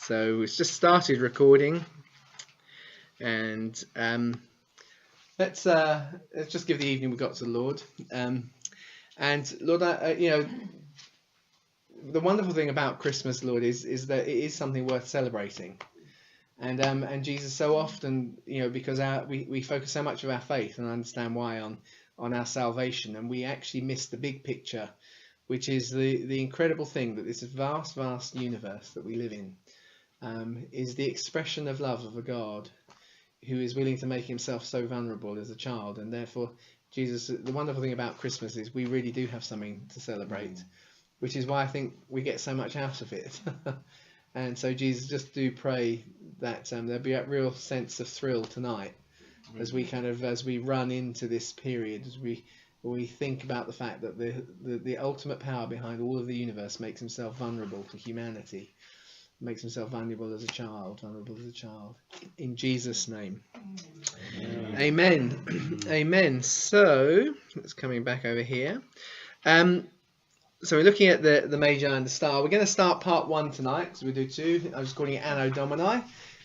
So it's just started recording, and let's just give the evening we got to the Lord. And Lord, the wonderful thing about Christmas, Lord, is that it is something worth celebrating. And Jesus, so often, because we focus so much of our faith, and I understand why, on our salvation, and we actually miss the big picture, which is the incredible thing that this vast, vast universe that we live in is the expression of love of a God who is willing to make himself so vulnerable as a child. And therefore, Jesus, the wonderful thing about Christmas is we really do have something to celebrate, which is why I think we get so much out of it. And so, Jesus, just do pray that there'll be a real sense of thrill tonight as we run into this period, as we think about the fact that the ultimate power behind all of the universe makes himself vulnerable to humanity, makes himself vulnerable as a child. In Jesus' name. Amen. Amen. So, it's coming back over here. So we're looking at the Magi and the Star. We're going to start part 1 tonight, because we do 2. I'm just calling it Anno Domini,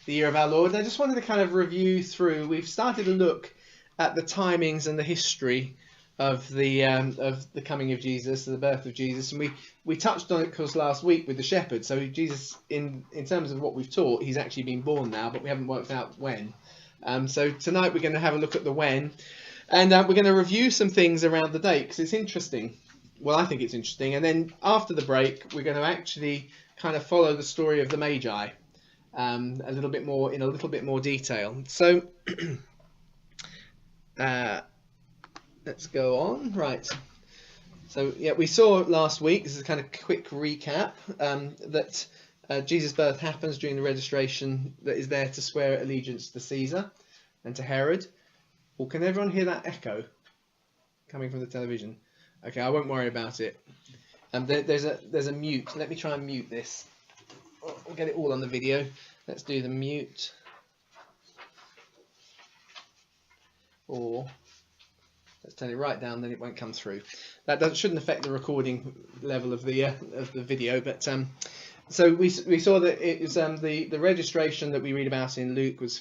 the year of our Lord. And I just wanted to kind of review through. We've started to look at the timings and the history of the coming of Jesus, the birth of Jesus, and we touched on it, of course, last week with the shepherds. So Jesus, in terms of what we've taught, he's actually been born now, but we haven't worked out when. So tonight we're going to have a look at the when, and we're going to review some things around the date, because it's interesting. Well, I think it's interesting. And then after the break, we're going to actually kind of follow the story of the Magi a little bit more detail. So let's go on. Right. So yeah, we saw last week, this is a kind of quick recap, that Jesus' birth happens during the registration that is there to swear allegiance to Caesar and to Herod. Well, can everyone hear that echo coming from the television? Okay, I won't worry about it. There's a mute. Let me try and mute this. We'll get it all on the video. Let's do the mute. Or let's turn it right down, then it won't come through. That shouldn't affect the recording level of the video. But so we saw that it was the registration that we read about in Luke was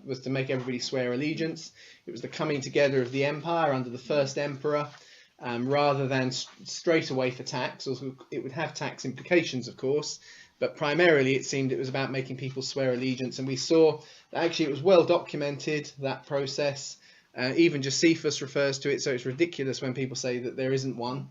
was to make everybody swear allegiance. It was the coming together of the empire under the first emperor, rather than straight away for tax. It would have tax implications, of course, but primarily it seemed it was about making people swear allegiance. And we saw that actually it was well documented, that process. Even Josephus refers to it, so it's ridiculous when people say that there isn't one,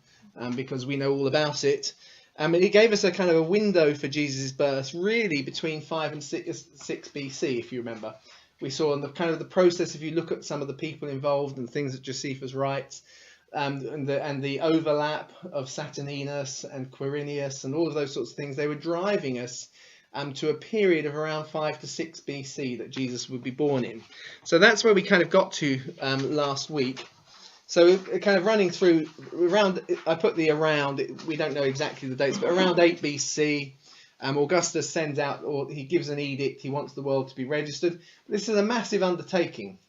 because we know all about it. And it gave us a kind of a window for Jesus' birth, really between 5 and 6 BC, if you remember. We saw in the kind of the process, if you look at some of the people involved and things that Josephus writes, and the overlap of Saturninus and Quirinius and all of those sorts of things, they were driving us to a period of around 5 to 6 BC that Jesus would be born in. So that's where we kind of got to last week. So kind of running through around, I put the around, we don't know exactly the dates, but around 8 BC, Augustus sends out, or he gives an edict, he wants the world to be registered. This is a massive undertaking.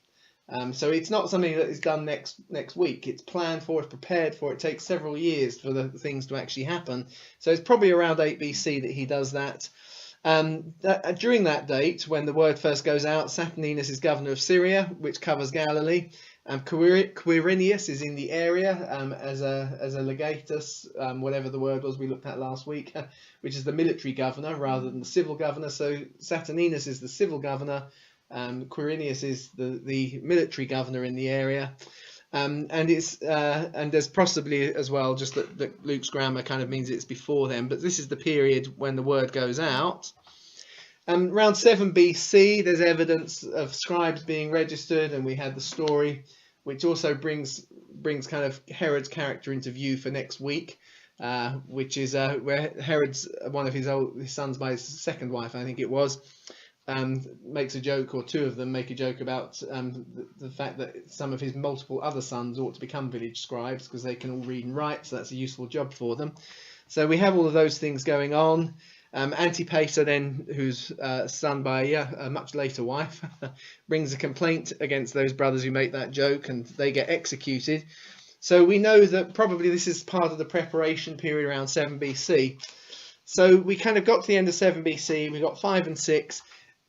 So it's not something that is done next week. It's planned for, it's prepared for. It takes several years for the things to actually happen. So it's probably around 8 BC that he does that. During that date, when the word first goes out, Saturninus is governor of Syria, which covers Galilee. Quirinius is in the area as a legatus, whatever the word was we looked at last week, which is the military governor rather than the civil governor. So Saturninus is the civil governor, Quirinius is the military governor in the area, and there's possibly as well just that Luke's grammar kind of means it's before them, but this is the period when the word goes out. Around 7 BC, there's evidence of scribes being registered, and we had the story, which also brings kind of Herod's character into view for next week, which is where Herod's one of his sons by his second wife, I think it was, makes a joke, or two of them make a joke about the fact that some of his multiple other sons ought to become village scribes because they can all read and write, so that's a useful job for them. So we have all of those things going on. Antipater then, who's son by a much later wife, brings a complaint against those brothers who make that joke, and they get executed. So we know that probably this is part of the preparation period around 7 BC. So we kind of got to the end of 7 BC, we got 5 and 6.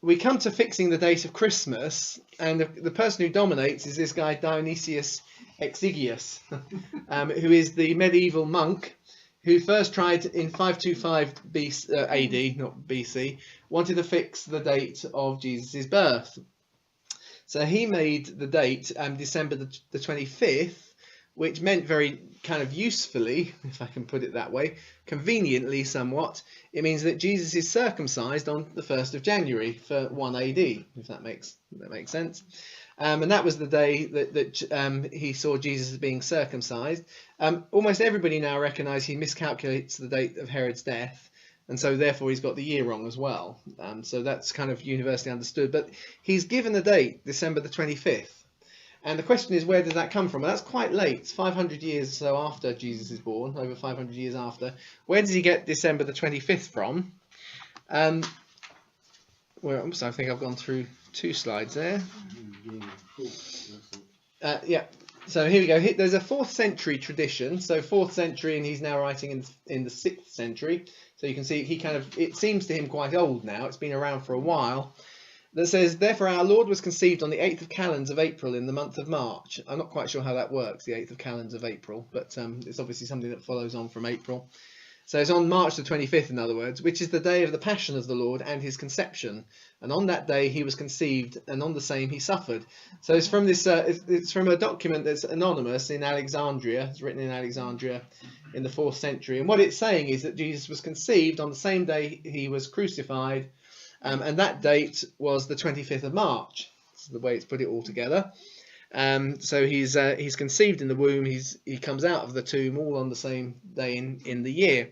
We come to fixing the date of Christmas, and the person who dominates is this guy Dionysius Exiguus, who is the medieval monk who first tried in 525 AD, not BC, wanted to fix the date of Jesus' birth. So he made the date December the 25th, which meant very kind of usefully, if I can put it that way, conveniently somewhat, it means that Jesus is circumcised on the 1st of January for 1 AD, if that makes sense. And that was the day that he saw Jesus as being circumcised. Almost everybody now recognise he miscalculates the date of Herod's death, and so therefore he's got the year wrong as well. So that's kind of universally understood. But he's given the date, December the 25th. And the question is, where does that come from? Well, that's quite late. It's 500 years or so after Jesus is born, over 500 years after. Where does he get December the 25th from? Well, I think I've gone through 2 slides there. Yeah. So here we go. There's a 4th century tradition. So 4th century, and he's now writing in the 6th century. So you can see he kind of, it seems to him quite old now. It's been around for a while. That says, therefore our Lord was conceived on the 8th of calends of April in the month of March. I'm not quite sure how that works, the 8th of calends of April, but it's obviously something that follows on from April. So it's on March the 25th, in other words, which is the day of the passion of the Lord and his conception. And on that day he was conceived, and on the same he suffered. So it's from this. It's from a document that's anonymous in Alexandria. It's written in Alexandria in the 4th century. And what it's saying is that Jesus was conceived on the same day he was crucified. And that date was the 25th of March. That's the way it's put it all together. So he's conceived in the womb. He comes out of the tomb all on the same day in the year.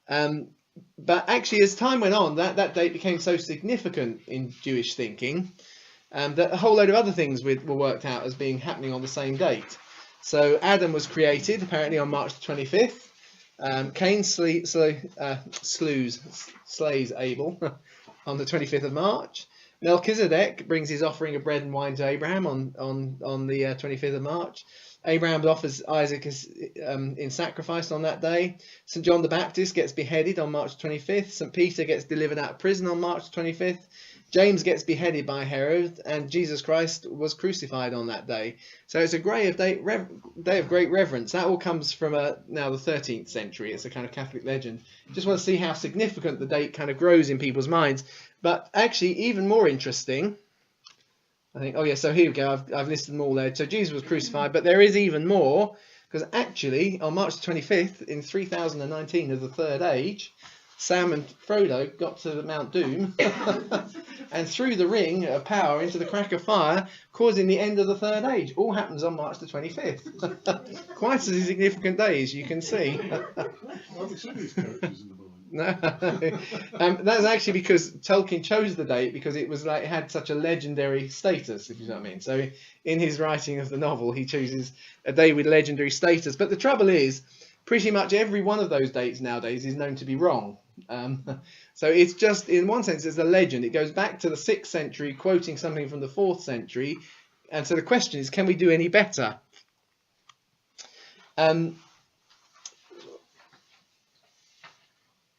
But actually, as time went on, that date became so significant in Jewish thinking that a whole load of other things were worked out as being happening on the same date. So Adam was created apparently on March the 25th. Cain slays Abel on the 25th of March. Melchizedek brings his offering of bread and wine to Abraham on the 25th of March. Abraham offers Isaac in sacrifice on that day. St. John the Baptist gets beheaded on March 25th. St. Peter gets delivered out of prison on March 25th. James gets beheaded by Herod, and Jesus Christ was crucified on that day. So it's a day of great reverence. That all comes from now the 13th century. It's a kind of Catholic legend. Just want to see how significant the date kind of grows in people's minds. But actually, even more interesting, I think, oh yeah, so here we go. I've listed them all there. So Jesus was crucified, but there is even more, because actually on March 25th in 3019 of the Third Age, Sam and Frodo got to Mount Doom and threw the ring of power into the crack of fire, causing the end of the Third Age. All happens on March the 25th. Quite a significant day, as you can see. No, that's actually because Tolkien chose the date because it was it had such a legendary status, if you know what I mean. So in his writing of the novel, he chooses a day with legendary status. But the trouble is, pretty much every one of those dates nowadays is known to be wrong. So it's just, in one sense, it's a legend. It goes back to the 6th century, quoting something from the 4th century. And so the question is, can we do any better?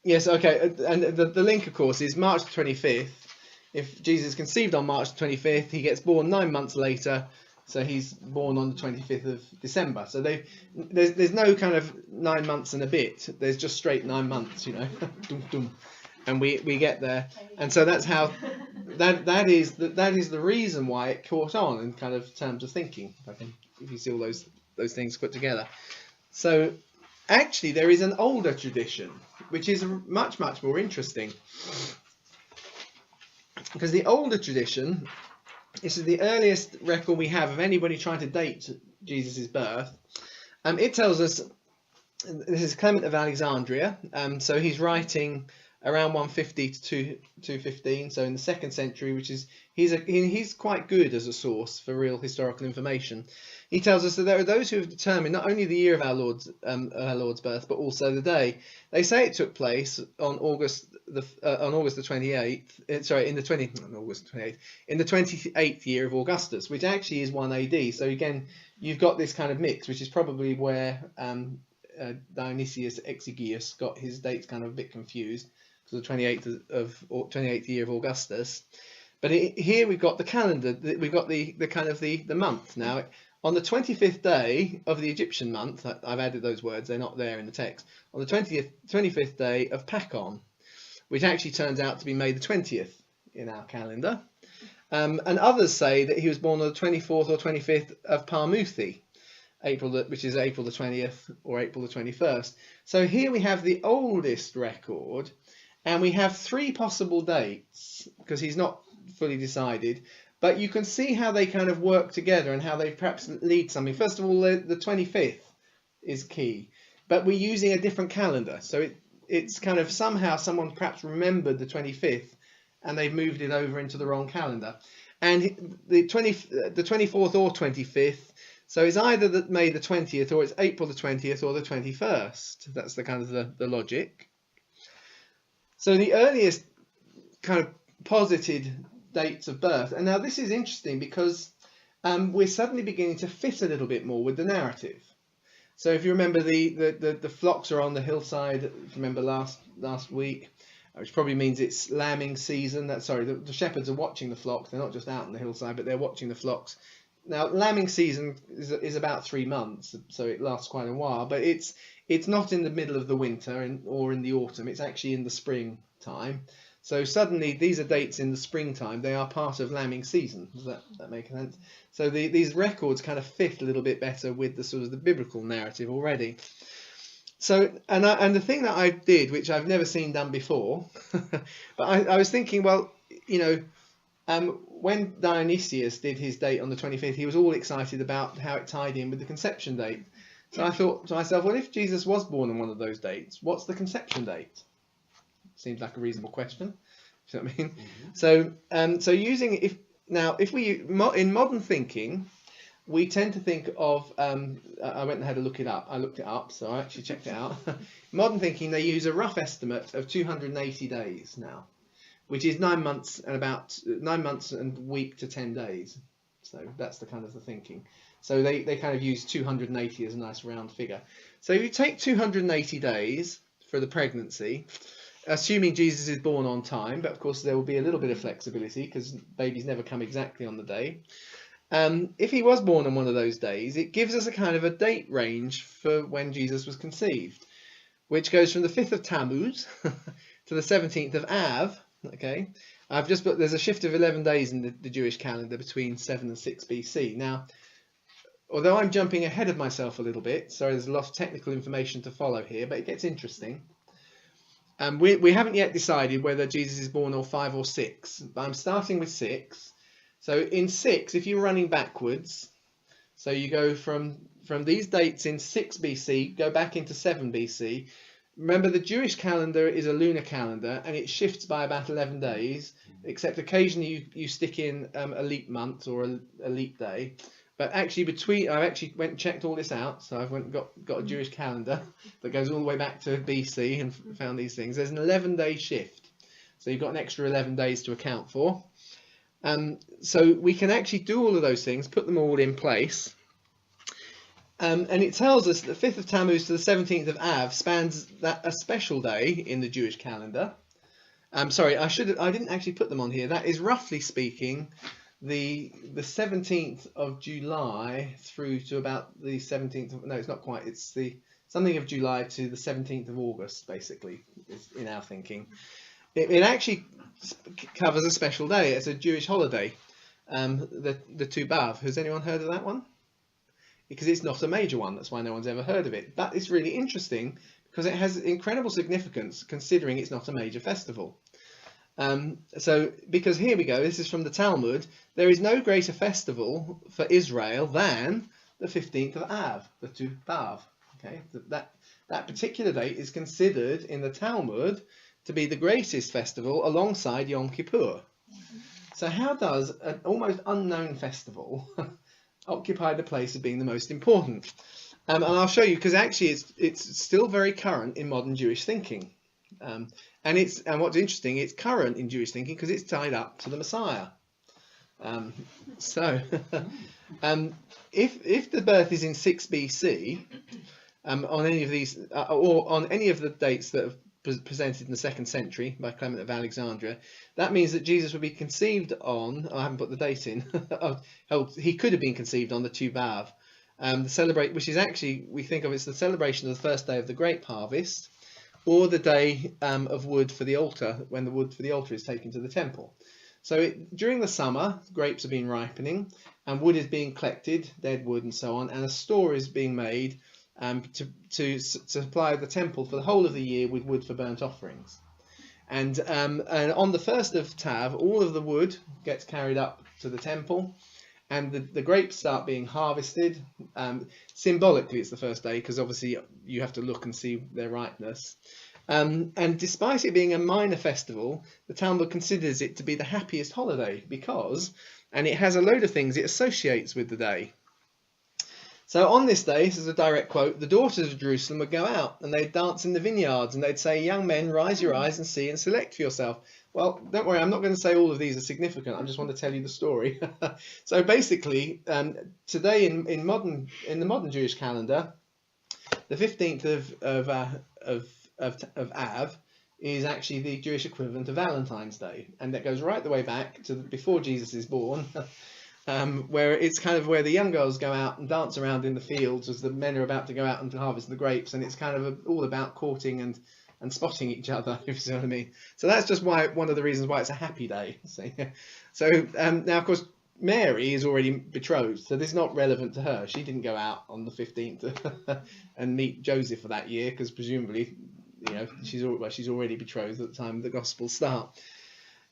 Yes, okay. And the link, of course, is March 25th. If Jesus is conceived on March 25th, he gets born 9 months later. So he's born on the 25th of December. So there's no kind of 9 months and a bit. There's just straight 9 months, you know. Dum, dum. And we get there. And so that's how that is the reason why it caught on in kind of terms of thinking. If you see all those things put together. So actually there is an older tradition which is much more interesting. Because the older tradition, this is the earliest record we have of anybody trying to date Jesus' birth. It tells us, this is Clement of Alexandria, so he's writing around 150 to 215, so in the 2nd century, which is, he's quite good as a source for real historical information. He tells us that there are those who have determined not only the year of our Lord's birth, but also the day. They say it took place on August the 28th. Sorry, in the 28th year of Augustus, which actually is 1 AD. So again, you've got this kind of mix, which is probably where Dionysius Exiguus got his dates kind of a bit confused because the 28th year of Augustus. But here we've got the calendar. We've got the kind of the month now. On the 25th day of the Egyptian month, I've added those words, they're not there in the text. On the 25th day of Pacon, which actually turns out to be May the 20th in our calendar. And others say that he was born on the 24th or 25th of Parmuthi, which is April the 20th or April the 21st. So here we have the oldest record, and we have 3 possible dates, because he's not fully decided. But you can see how they kind of work together and how they perhaps lead something. First of all, the 25th is key, but we're using a different calendar. So it's kind of somehow someone perhaps remembered the 25th and they've moved it over into the wrong calendar. And the 24th or 25th, so it's either May the 20th or it's April the 20th or the 21st. That's the kind of the logic. So the earliest kind of posited dates of birth, and now this is interesting because we're suddenly beginning to fit a little bit more with the narrative. So if you remember, the flocks are on the hillside. If you remember last week, which probably means it's lambing season. The shepherds are watching the flocks. They're not just out on the hillside, but they're watching the flocks. Now, lambing season is about 3 months, so it lasts quite a while. But it's not in the middle of the winter or in the autumn. It's actually in the spring time. So suddenly these are dates in the springtime. They are part of lambing season. Does that make sense? So these records kind of fit a little bit better with the sort of the biblical narrative already. So and the thing that I did, which I've never seen done before, but I was thinking, well, when Dionysius did his date on the 25th, he was all excited about how it tied in with the conception date. So I thought to myself, well, if Jesus was born on one of those dates, what's the conception date? Seems like a reasonable question. Do you know what I mean? Mm-hmm. So using if we in modern thinking, we tend to think of I went and had a look it up. I looked it up, so I actually checked it out. Modern thinking, they use a rough estimate of 280 days now, which is 9 months and a week to 10 days. So that's the kind of the thinking. So they kind of use 280 as a nice round figure. So you take 280 days for the pregnancy, assuming Jesus is born on time, but of course there will be a little bit of flexibility because babies never come exactly on the day. If he was born on one of those days, it gives us a kind of a date range for when Jesus was conceived, which goes from the 5th of Tammuz to the 17th of Av. Okay, I've just put, there's a shift of 11 days in the Jewish calendar between 7 and 6 BC. Now, although I'm jumping ahead of myself a little bit, so there's a lot of technical information to follow here, but it gets interesting. We haven't yet decided whether Jesus is born on 5 or 6, but I'm starting with 6. So in 6, if you're running backwards, so you go from these dates in 6 BC, go back into 7 BC. Remember, the Jewish calendar is a lunar calendar, and it shifts by about 11 days, except occasionally you stick in a leap month or a leap day. But actually, I actually went and checked all this out. So I've went and got a Jewish calendar that goes all the way back to BC and found these things. There's an 11-day shift. So you've got an extra 11 days to account for. So we can actually do all of those things, put them all in place. And it tells us that the 5th of Tammuz to the 17th of Av spans a special day in the Jewish calendar. Sorry, I didn't actually put them on here. That is, roughly speaking, the 17th of July through to about the 17th of, no, it's not quite, it's the something of July to the 17th of August, basically, is in our thinking. It actually covers a special day. It's a Jewish holiday, the Tu B'Av. Has anyone heard of that one? Because it's not a major one, that's why no one's ever heard of it. But it's really interesting because it has incredible significance considering it's not a major festival. Because here we go, this is from the Talmud, there is no greater festival for Israel than the 15th of Av, the Tu B'Av. Okay, that particular date is considered in the Talmud to be the greatest festival alongside Yom Kippur. So how does an almost unknown festival occupy the place of being the most important? And I'll show you, because actually it's still very current in modern Jewish thinking. And what's interesting, it's current in Jewish thinking because it's tied up to the Messiah. If the birth is in 6 BC, on any of these, or on any of the dates that have presented in the 2nd century by Clement of Alexandria, that means that Jesus would be conceived on, I haven't put the date in, he could have been conceived on the Tu B'Av, which is actually, we think of it as the celebration of the first day of the grape harvest, or the day of wood for the altar, when the wood for the altar is taken to the temple. So during the summer, grapes are being ripening, and wood is being collected, dead wood and so on, and a store is being made to supply the temple for the whole of the year with wood for burnt offerings. And on the 1st of Tav, all of the wood gets carried up to the temple, and the grapes start being harvested. Symbolically, it's the first day, because obviously you have to look and see their ripeness. And despite it being a minor festival, the Talmud considers it to be the happiest holiday because, and it has a load of things it associates with the day. So on this day, this is a direct quote, the daughters of Jerusalem would go out and they'd dance in the vineyards and they'd say, young men, rise your eyes and see and select for yourself. Well, don't worry, I'm not going to say all of these are significant. I just want to tell you the story. So basically, today in the modern Jewish calendar, the 15th of Av is actually the Jewish equivalent of Valentine's Day, and that goes right the way back to before Jesus is born. Where it's kind of where the young girls go out and dance around in the fields as the men are about to go out and harvest the grapes, and it's kind of all about courting and spotting each other, if you see what I mean. So that's just one of the reasons why it's a happy day. So now, of course, Mary is already betrothed, so this is not relevant to her. She didn't go out on the 15th and meet Joseph for that year, because presumably, she's already betrothed at the time the Gospels start.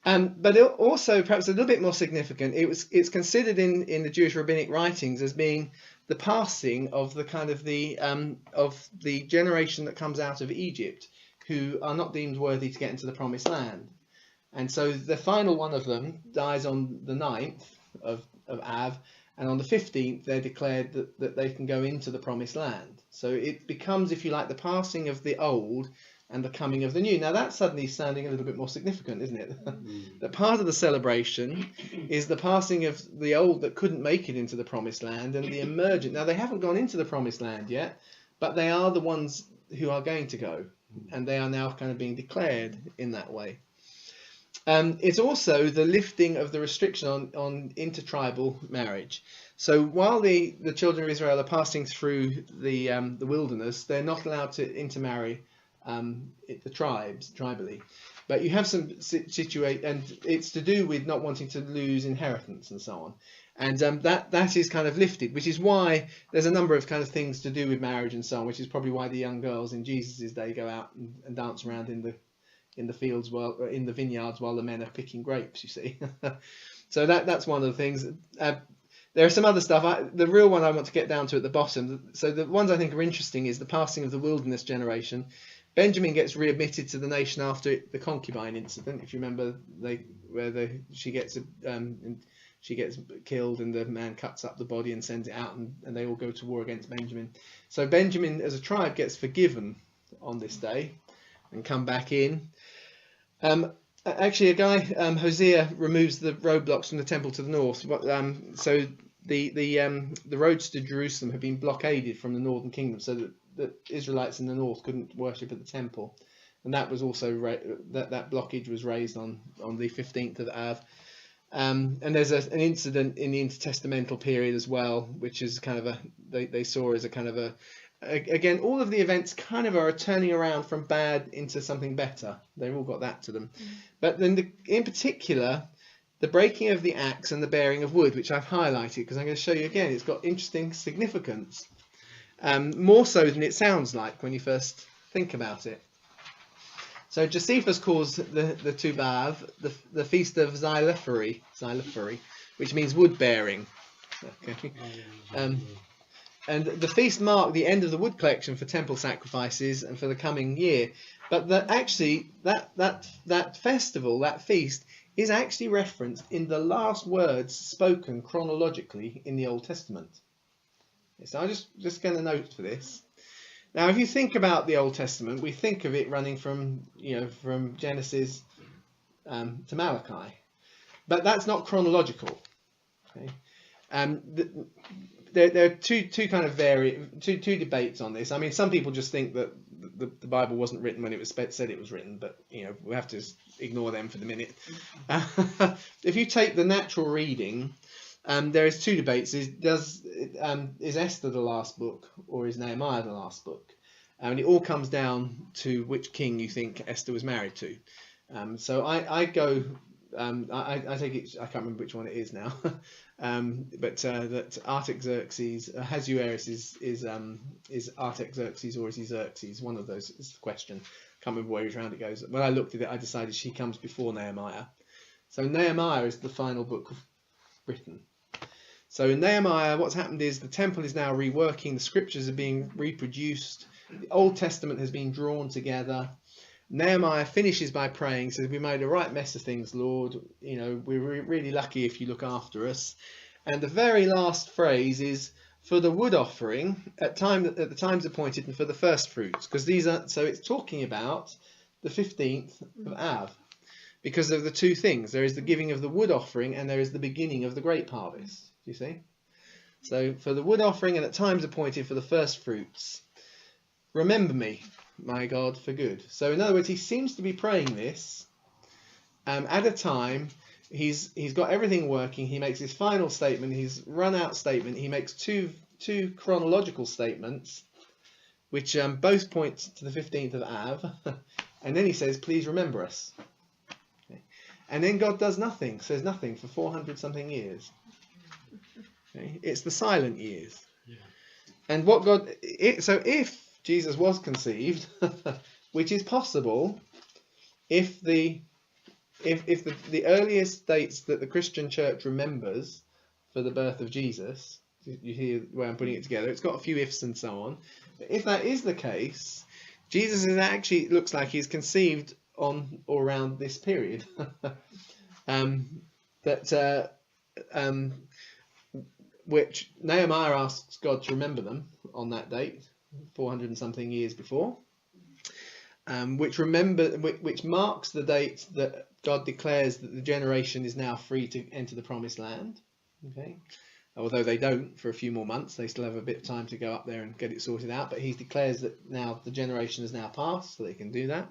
But also, perhaps a little bit more significant, it's considered in the Jewish rabbinic writings as being the passing of the generation that comes out of Egypt, who are not deemed worthy to get into the Promised Land. And so the final one of them dies on the 9th of Av, and on the 15th they're declared that they can go into the Promised Land. So it becomes, if you like, the passing of the old and the coming of the new. Now that's suddenly sounding a little bit more significant, isn't it? That part of the celebration is the passing of the old that couldn't make it into the Promised Land, and the emergent. Now they haven't gone into the Promised Land yet, but they are the ones who are going to go, and they are now kind of being declared in that way. It's also the lifting of the restriction on intertribal marriage. So while the children of Israel are passing through the wilderness, they're not allowed to intermarry the tribes tribally, but you have some and it's to do with not wanting to lose inheritance and so on, and that is kind of lifted, which is why there's a number of kind of things to do with marriage and so on, which is probably why the young girls in Jesus's day go out and dance around in the fields in the vineyards while the men are picking grapes, you see. So that's one of the things. There are some other stuff. The real one I want to get down to at the bottom. So the ones I think are interesting is the passing of the wilderness generation. Benjamin gets readmitted to the nation after the concubine incident. If you remember, she gets killed and the man cuts up the body and sends it out, and they all go to war against Benjamin. So Benjamin, as a tribe, gets forgiven on this day and come back in. Actually, a guy, Hosea, removes the roadblocks from the temple to the north. So the roads to Jerusalem have been blockaded from the northern kingdom, so that the Israelites in the north couldn't worship at the temple, and that was also that blockage was raised on the 15th of Av. And there's an incident in the intertestamental period as well, which is kind of they saw as a kind of again, all of the events kind of are a turning around from bad into something better. They've all got that to them. But then in particular, the breaking of the axe and the bearing of wood, which I've highlighted because I'm going to show you again, it's got interesting significance. More so than it sounds like when you first think about it. So Josephus calls the Tu B'Av the feast of xylophory, which means wood bearing. Okay. And the feast marked the end of the wood collection for temple sacrifices and for the coming year. But that festival, that feast, is actually referenced in the last words spoken chronologically in the Old Testament. So I'm just going to note for this. Now, if you think about the Old Testament, we think of it running from Genesis to Malachi, but that's not chronological. Okay? there are two kind of two debates on this. I mean, some people just think that the Bible wasn't written when it was said it was written, but we have to ignore them for the minute. If you take the natural reading, there is two debates: is Esther the last book, or is Nehemiah the last book? And it all comes down to which king you think Esther was married to. So I go. I take it. I can't remember which one it is now, but that Artaxerxes, Ahasuerus is Artaxerxes or is he Xerxes? One of those is the question. Can't remember where round it goes. When I looked at it, I decided she comes before Nehemiah. So Nehemiah is the final book written. So in Nehemiah, what's happened is the temple is now reworking. The scriptures are being reproduced. The Old Testament has been drawn together. Nehemiah finishes by praying, says, "We made a right mess of things, Lord. We're really lucky if you look after us." And the very last phrase is, "For the wood offering at the times appointed, and for the first fruits," because so it's talking about the 15th of Av, because of the two things. There is the giving of the wood offering, and there is the beginning of the grape harvest. Do you see? So for the wood offering and at times appointed for the first fruits, remember me, my God, for good. So in other words, he seems to be praying this at a time he's got everything working. He makes his final statement, his run out statement. He makes two chronological statements, which both point to the 15th of Av, and then he says, "Please remember us." Okay. And then God does nothing, says nothing for 400 something years. Okay. It's the silent years. Yeah. And what so if Jesus was conceived, which is possible, if the earliest dates that the Christian Church remembers for the birth of Jesus, you hear where I'm putting it together, it's got a few ifs and so on. But if that is the case, Jesus is actually, looks like he's conceived on or around this period. Which Nehemiah asks God to remember them on that date, 400 and something years before, which marks the date that God declares that the generation is now free to enter the promised land. Okay, although they don't for a few more months, they still have a bit of time to go up there and get it sorted out. But he declares that now the generation has now passed, so they can do that.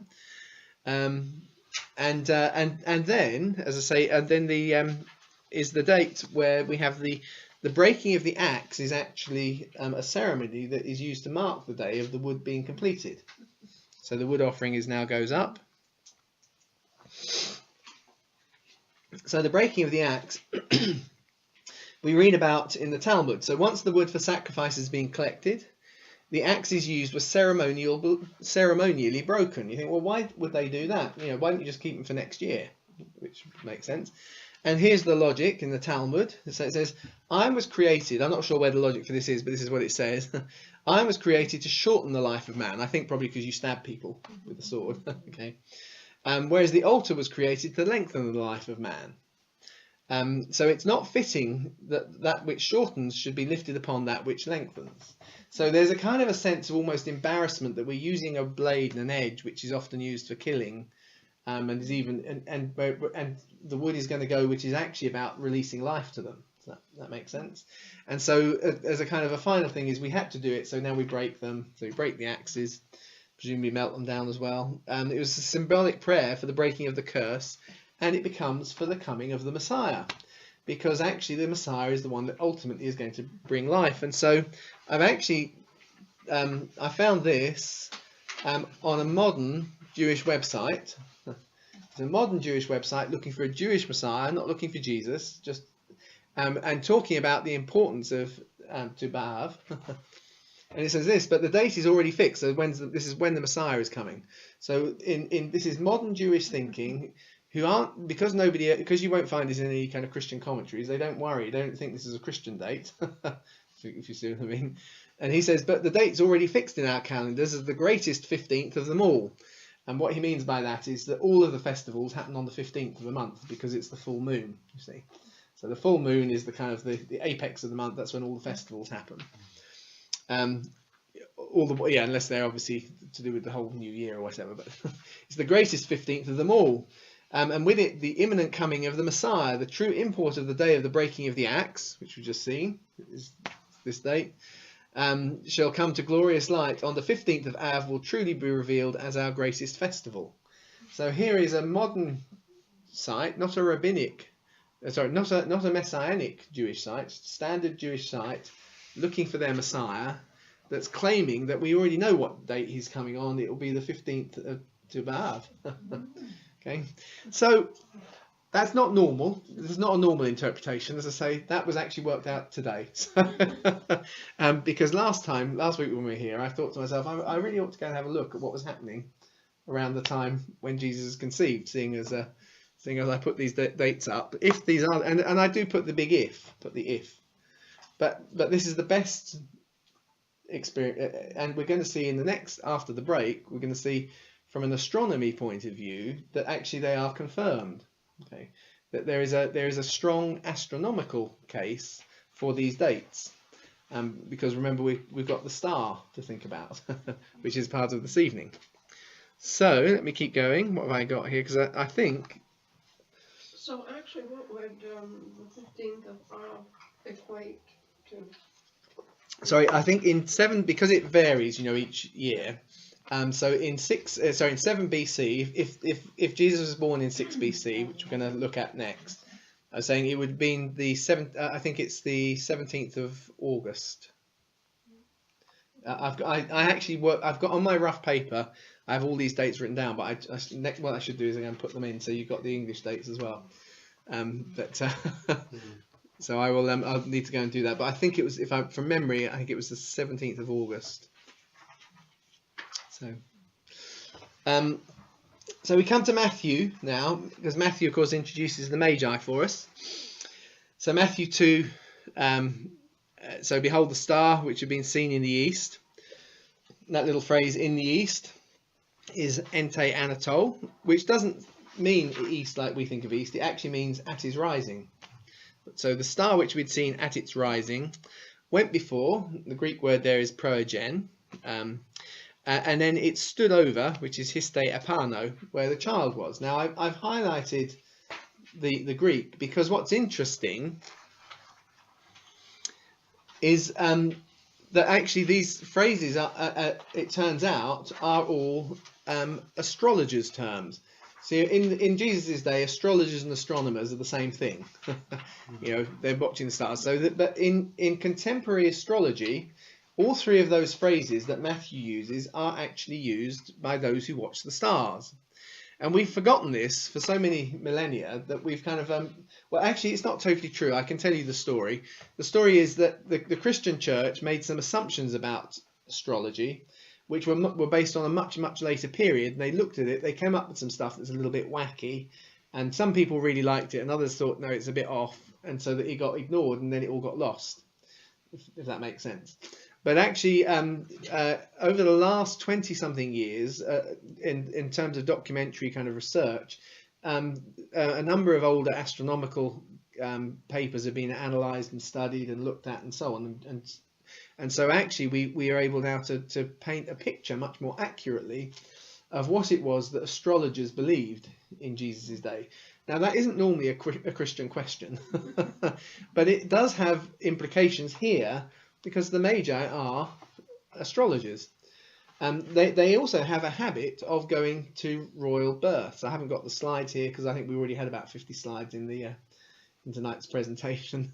And then, as I say, and then is the date where we have the breaking of the axe is actually a ceremony that is used to mark the day of the wood being completed. So the wood offering now goes up. So the breaking of the axe we read about in the Talmud. So once the wood for sacrifice has been collected, the axes used were ceremonially broken. You think, well, why would they do that? Why don't you just keep them for next year? Which makes sense. And here's the logic in the Talmud. So it says, "I was created," I'm not sure where the logic for this is, but this is what it says. "I was created to shorten the life of man." I think probably because you stab people with a sword. Okay. Whereas the altar was created to lengthen the life of man. So it's not fitting that which shortens should be lifted upon that which lengthens. So there's a kind of a sense of almost embarrassment that we're using a blade and an edge, which is often used for killing, and is even and the wood is going to go, which is actually about releasing life to them. So that makes sense. And so as a kind of a final thing is we had to do it, so now we break them. So we break the axes, presumably melt them down as well. It was a symbolic prayer for the breaking of the curse, and it becomes for the coming of the Messiah, because actually the Messiah is the one that ultimately is going to bring life. And so I've actually I found this on a modern Jewish website. It's a modern Jewish website looking for a Jewish Messiah, not looking for Jesus, just and talking about the importance of Tu B'Av. And it says this, but the date is already fixed. So this is when the Messiah is coming. So this is modern Jewish thinking, who aren't, because you won't find this in any kind of Christian commentaries. They don't worry. They don't think this is a Christian date, if you see what I mean. And he says, but the date's already fixed in our calendars as the greatest 15th of them all. And what he means by that is that all of the festivals happen on the 15th of the month because it's the full moon, you see. So the full moon is the kind of the apex of the month. That's when all the festivals happen. Unless they're obviously to do with the whole new year or whatever. But it's the greatest 15th of them all. And with it, the imminent coming of the Messiah, the true import of the day of the breaking of the axe, which we've just seen, is this date, shall come to glorious light on the 15th of Av, will truly be revealed as our greatest festival. So here is a modern site, not a rabbinic, not a messianic Jewish site, standard Jewish site, looking for their Messiah, that's claiming that we already know what date he's coming on. It will be the 15th of Av. Okay, so that's not normal. This is not a normal interpretation. As I say, that was actually worked out today. Because last week when we were here, I thought to myself, I really ought to go and have a look at what was happening around the time when Jesus was conceived, seeing as I put these dates up. If these are, and I do put the big if, but this is the best experience, and we're going to see in the next, after the break, we're going to see from an astronomy point of view that actually they are confirmed. Okay, that there is a strong astronomical case for these dates, because remember we've got the star to think about, which is part of this evening. So let me keep going. What have I got here? Because I think. So actually, what would the 15th of Av equate to? Sorry, I think in 7, because it varies, each year. So in 7 BC, if Jesus was born in 6 BC, which we're going to look at next, I was saying it would have been the 7th. I think it's the 17th of August. I've got on my rough paper. I have all these dates written down, but what I should do is again put them in, so you've got the English dates as well. So I will. I'll need to go and do that. But I think it was, from memory, I think it was the 17th of August. So we come to Matthew now, because Matthew, of course, introduces the Magi for us. So Matthew 2, so behold the star which had been seen in the east. That little phrase, in the east, is ente Anatole, which doesn't mean east like we think of east. It actually means at his rising. So the star which we'd seen at its rising went before. The Greek word there is proegen. And then it stood over, which is histe apano, where the child was. Now, I've highlighted the Greek because what's interesting is that actually these phrases, it turns out, are all astrologers' terms. So in Jesus' day, astrologers and astronomers are the same thing. They're watching the stars. But in contemporary astrology, all three of those phrases that Matthew uses are actually used by those who watch the stars. And we've forgotten this for so many millennia that we've kind of... well, actually, it's not totally true. I can tell you the story. The story is that the Christian church made some assumptions about astrology, which were based on a much, much later period. And they looked at it. They came up with some stuff that's a little bit wacky. And some people really liked it, and others thought, no, it's a bit off. And so that it got ignored, and then it all got lost, if that makes sense. But actually, over the last 20-something years, in terms of documentary kind of research, a number of older astronomical papers have been analysed and studied and looked at and so on. And so actually, we are able now to paint a picture much more accurately of what it was that astrologers believed in Jesus' day. Now, that isn't normally a Christian question, but it does have implications here, because the Magi are astrologers. They also have a habit of going to royal births. I haven't got the slides here because I think we already had about 50 slides in tonight's presentation.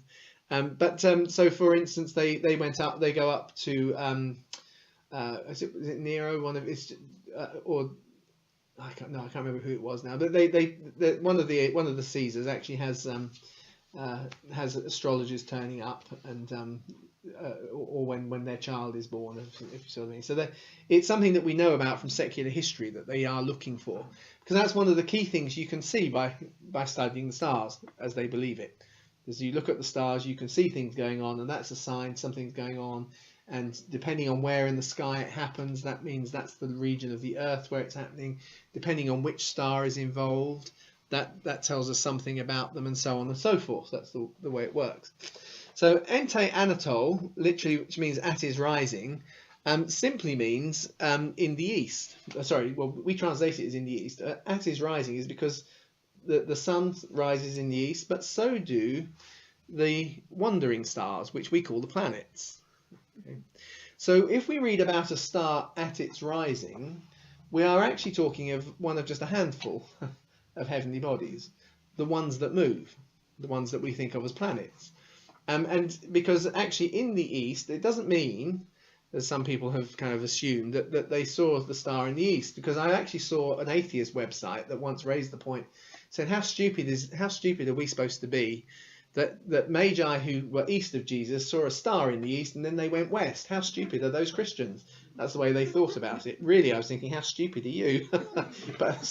So for instance, they go up to is it Nero? One of his or I can't remember who it was now. But one of the Caesars actually has astrologers turning up and. Or when their child is born, if you see what I mean. So it's something that we know about from secular history that they are looking for, because that's one of the key things you can see by studying the stars as they believe it. As you look at the stars, you can see things going on, and that's a sign something's going on. And depending on where in the sky it happens, that means that's the region of the Earth where it's happening. Depending on which star is involved, that tells us something about them, and so on and so forth. That's the way it works. So ente Anatole, literally, which means at his rising, simply means in the east. We translate it as in the east. At his rising is because the sun rises in the east, but so do the wandering stars, which we call the planets. Okay. So if we read about a star at its rising, we are actually talking of one of just a handful of heavenly bodies, the ones that move, the ones that we think of as planets. And because actually in the east, it doesn't mean, as some people have kind of assumed, that they saw the star in the east. Because I actually saw an atheist website that once raised the point, said how stupid are we supposed to be that Magi who were east of Jesus saw a star in the east and then they went west? How stupid are those Christians? That's the way they thought about it. Really, I was thinking, how stupid are you? But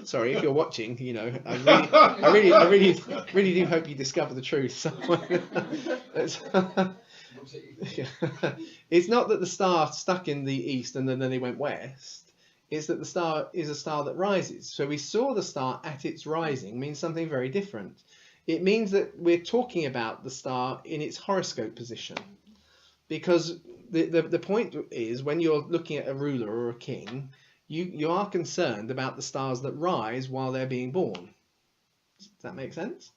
sorry if you're watching. You know, I really do hope you discover the truth. So, it's not that the star stuck in the east and then they went west. It's that the star is a star that rises. So we saw the star at its rising means something very different. It means that we're talking about the star in its horoscope position. Because the point is, when you're looking at a ruler or a king, you are concerned about the stars that rise while they're being born. Does that make sense?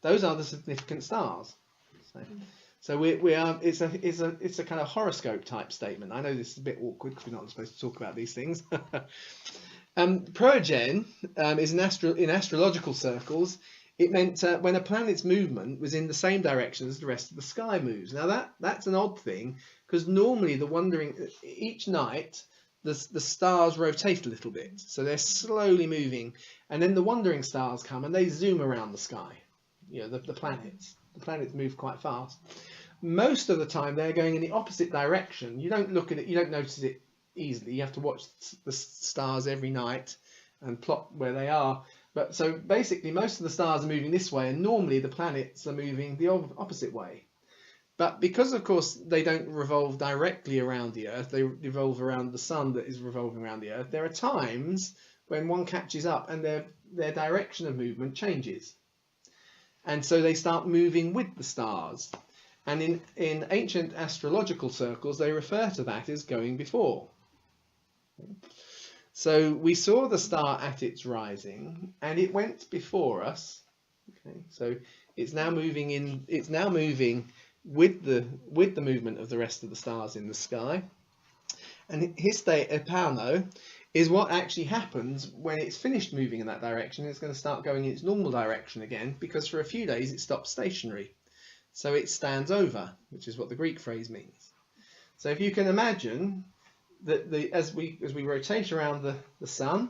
Those are the significant stars. So we are. It's a kind of horoscope type statement. I know this is a bit awkward because we're not supposed to talk about these things. Progen is in astrological circles. It meant when a planet's movement was in the same direction as the rest of the sky moves. Now that's an odd thing, because normally each night the stars rotate a little bit, so they're slowly moving, and then the wandering stars come and they zoom around the sky. You know, the planets. The planets move quite fast. Most of the time they're going in the opposite direction. You don't look at it, you don't notice it easily. You have to watch the stars every night and plot where they are. But so basically most of the stars are moving this way, and normally the planets are moving the opposite way. But because of course they don't revolve directly around the Earth, they revolve around the sun that is revolving around the Earth, there are times when one catches up and their direction of movement changes. And so they start moving with the stars. And in ancient astrological circles, they refer to that as going before. So we saw the star at its rising, and it went before us. Okay, so it's now moving in. It's now moving with the movement of the rest of the stars in the sky. And histe epano is what actually happens when it's finished moving in that direction. It's going to start going in its normal direction again, because for a few days it stops stationary. So it stands over, which is what the Greek phrase means. So if you can imagine that as we rotate around the sun,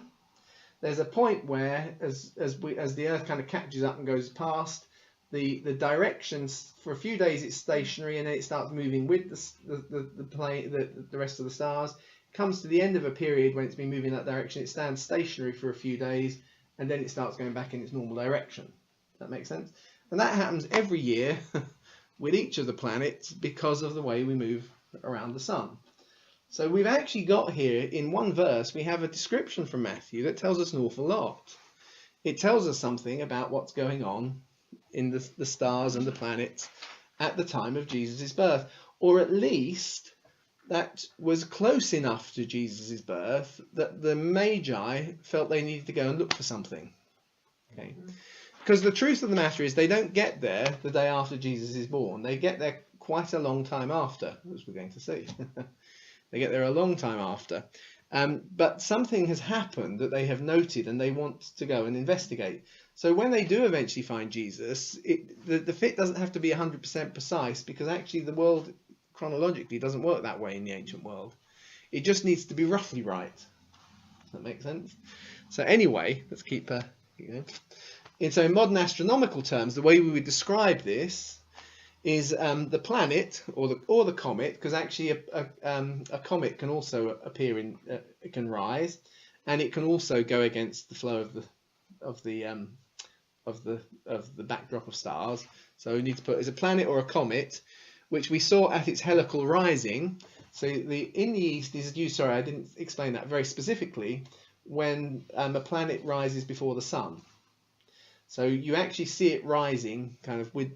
there's a point where as the Earth kind of catches up and goes past, the directions for a few days it's stationary, and then it starts moving with the rest of the stars. It comes to the end of a period when it's been moving in that direction, it stands stationary for a few days, and then it starts going back in its normal direction. Does that make sense? And that happens every year with each of the planets because of the way we move around the sun. So we've actually got here in one verse, we have a description from Matthew that tells us an awful lot. It tells us something about what's going on in the stars and the planets at the time of Jesus' birth, or at least that was close enough to Jesus' birth that the Magi felt they needed to go and look for something. Okay. Because the truth of the matter is they don't get there the day after Jesus is born. They get there quite a long time after, as we're going to see. They get there a long time after. But something has happened that they have noted and they want to go and investigate. So when they do eventually find Jesus, the fit doesn't have to be 100% precise, because actually the world chronologically doesn't work that way in the ancient world. It just needs to be roughly right. Does that make sense? So anyway, let's keep going. And so in modern astronomical terms, the way we would describe this is the planet or the comet, because actually a comet can also appear it can rise, and it can also go against the flow of the backdrop of stars. So we need to put as a planet or a comet, which we saw at its helical rising. So in the east is used. Sorry, I didn't explain that very specifically. When a planet rises before the sun. So you actually see it rising kind of with,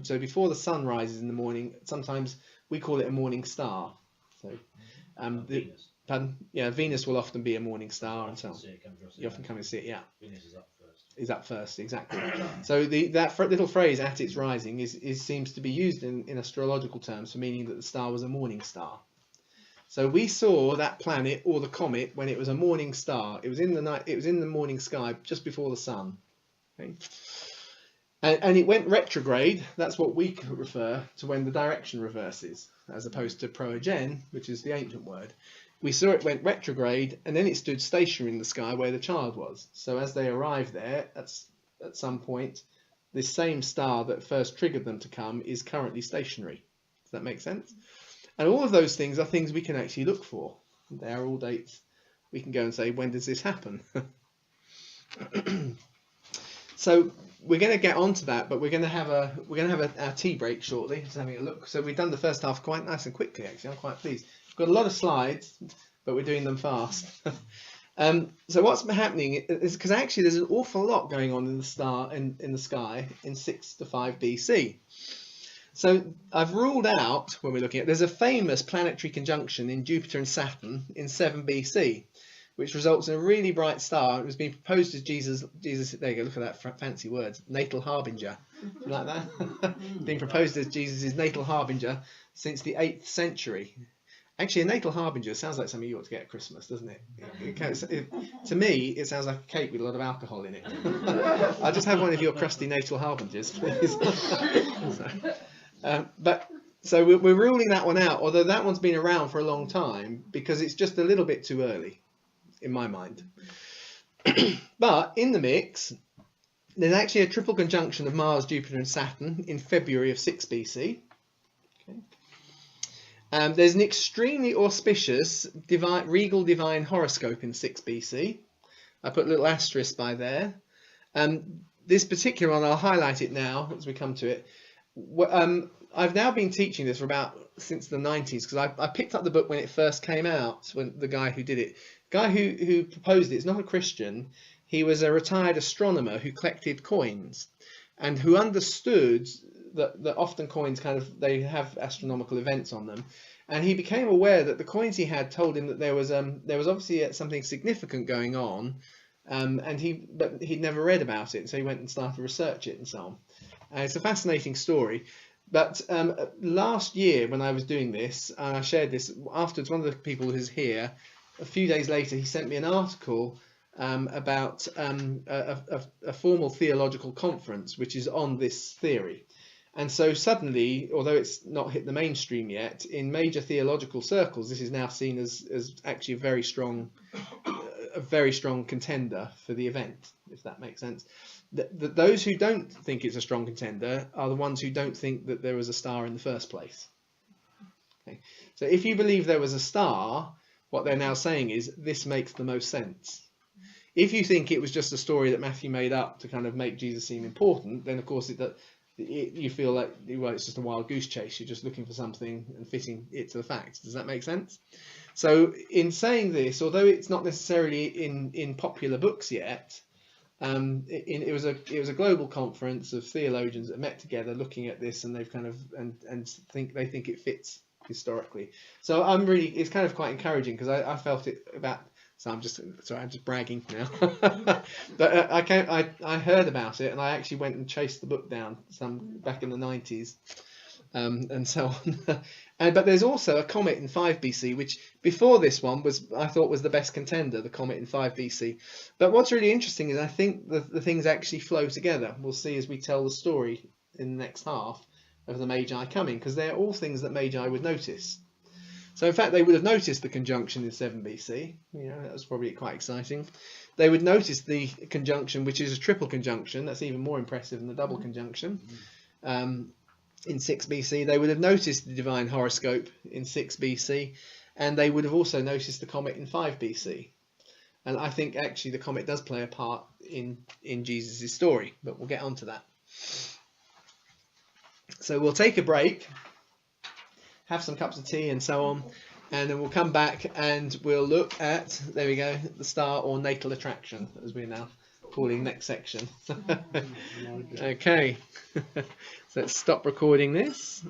so before the sun rises in the morning, sometimes we call it a morning star. So, Venus. Venus will often be a morning star, and so on. You often come and see it, yeah. Venus is up first. Is up first, exactly. So that little phrase "at its rising" seems to be used in astrological terms for meaning that the star was a morning star. So we saw that planet or the comet when it was a morning star. It was in the night. It was in the morning sky just before the sun. Okay? And it went retrograde. That's what we could refer to when the direction reverses, as opposed to proagen, which is the ancient word. We saw it went retrograde, and then it stood stationary in the sky where the child was. So as they arrived there, at some point, this same star that first triggered them to come is currently stationary. Does that make sense? And all of those things are things we can actually look for. They are all dates. We can go and say, when does this happen? So we're going to get onto that, but we're going to have our tea break shortly. Just having a look. So we've done the first half quite nice and quickly. Actually, I'm quite pleased. We've got a lot of slides, but we're doing them fast. So what's happening is because actually there's an awful lot going on in the sky in 6 to 5 BC. So I've ruled out, when we're looking at, there's a famous planetary conjunction in Jupiter and Saturn in 7 BC, which results in a really bright star. It was being proposed as Jesus, there you go, look at that fancy word, natal harbinger. You like that? Being proposed as Jesus' natal harbinger since the 8th century. Actually, a natal harbinger sounds like something you ought to get at Christmas, doesn't it? To me, it sounds like a cake with a lot of alcohol in it. I'll just have one of your crusty natal harbingers, please. So we're ruling that one out, although that one's been around for a long time, because it's just a little bit too early, in my mind. But in the mix, there's actually a triple conjunction of Mars, Jupiter and Saturn in February of 6 BC. Okay. There's an extremely auspicious regal divine horoscope in 6 BC. I put a little asterisk by there. This particular one, I'll highlight it now as we come to it. I've now been teaching this since the 90s, because I picked up the book when it first came out, when the guy who did it, guy who proposed it is not a Christian. He was a retired astronomer who collected coins and who understood that often coins they have astronomical events on them, and he became aware that the coins he had told him that there was obviously something significant going on, but he'd never read about it, so he went and started to research it and so on. It's a fascinating story. But last year when I was doing this, and I shared this afterwards, one of the people who's here, a few days later, he sent me an article about a formal theological conference which is on this theory. And so suddenly, although it's not hit the mainstream yet, in major theological circles, this is now seen as actually a very strong contender for the event, if that makes sense. Those who don't think it's a strong contender are the ones who don't think that there was a star in the first place. Okay. So if you believe there was a star, what they're now saying is this makes the most sense. If you think it was just a story that Matthew made up to kind of make Jesus seem important, then of course you feel like, well, it's just a wild goose chase. You're just looking for something and fitting it to the facts. Does that make sense? So in saying this, although it's not necessarily in popular books yet, it was a global conference of theologians that met together looking at this, and they've kind of think it fits historically. So it's kind of quite encouraging, because I felt it about. So I'm just bragging now. But I heard about it, and I actually went and chased the book down back in the 90s, and so on. But there's also a comet in 5 BC, which before this one I thought was the best contender, the comet in 5 BC. But what's really interesting is I think the things actually flow together. We'll see as we tell the story in the next half of the Magi coming, because they're all things that Magi would notice. So in fact, they would have noticed the conjunction in 7 BC. That was probably quite exciting. They would notice the conjunction, which is a triple conjunction. That's even more impressive than the double conjunction. In 6 BC, they would have noticed the divine horoscope in 6 BC, and they would have also noticed the comet in 5 BC. And I think actually the comet does play a part in Jesus' story, but we'll get onto that. So we'll take a break, have some cups of tea and so on, and then we'll come back and we'll look at, there we go, the star or natal attraction, as we're now calling next section. Okay. So let's stop recording this.